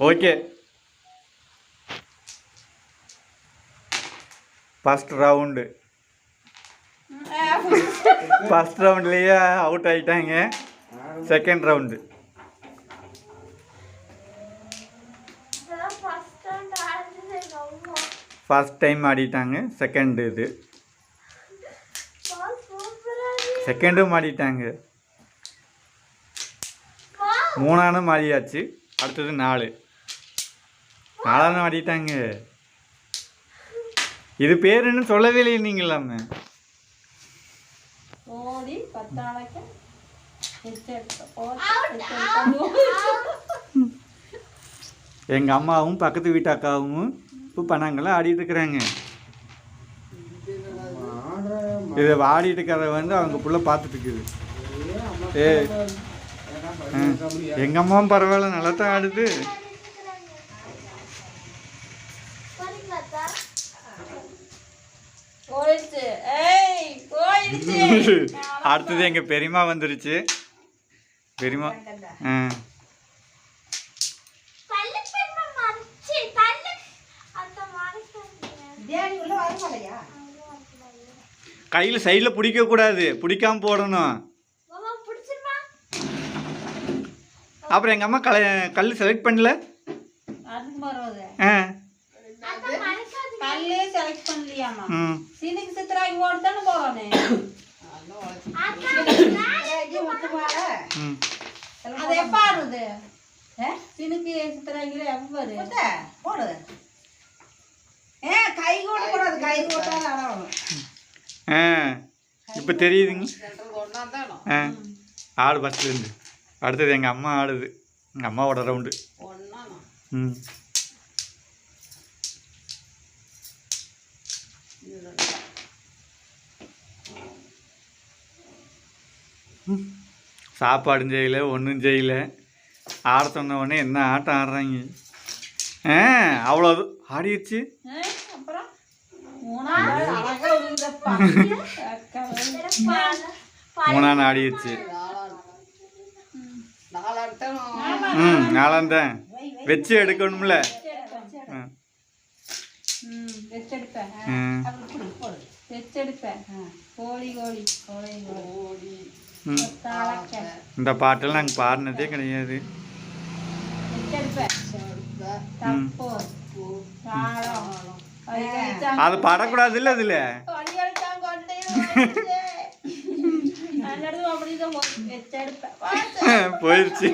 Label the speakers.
Speaker 1: Okay, first ரவுண்ட்லேயே out ஆகிட்டாங்க. Second round first time ஆடிட்டாங்க. செகண்டும் ஆடிட்டாங்க. 3 ஆடியாச்சு. அடுத்தது 4 ஆடிட்டாங்க. இது பேர் என்ன சொல்லவே இல்லை நீங்களாமே. எங்கள் அம்மாவும் பக்கத்து வீட்டு அக்காவும் இப்போ பணங்கள்லாம் ஆடிட்டு இருக்கிறாங்க. இதை ஆடிட்டு இருக்கிறத வந்து அவங்க புள்ள பார்த்துட்டு இருக்குது. எங்கள் அம்மாவும் பரவாயில்ல, நல்லா தான் ஆடுது. அடுத்தது எங்கள் பெரியம்மா வந்துருச்சு. பெரியம்மா கையில் சைடில் பிடிக்கக்கூடாது, பிடிக்காம போடணும். அப்புறம் எங்கள் அம்மா கல் செலக்ட் பண்ணல. இப்போ தெரியுதுங்க. ஆடு ஃபஸ்ட்லேருந்து. அடுத்தது எங்கள் அம்மா ஆடுது. எங்கள் அம்மாவோட ரவுண்டு. சாப்பாடும் செய்யலை, ஒன்றும் செய்யலை. ஆட சொன்ன உடனே என்ன ஆட்டம் ஆடுறாங்க. அவ்வளோ ஆடிடுச்சு. 3 ஆடிடுச்சு. 4 தான் வச்சு எடுக்கணும்ல. இந்த பாட்டெல்லாம் நாங்கள் பாடினதே கிடையாது. அது பாடக்கூடாது இல்லை அதில். போயிடுச்சு.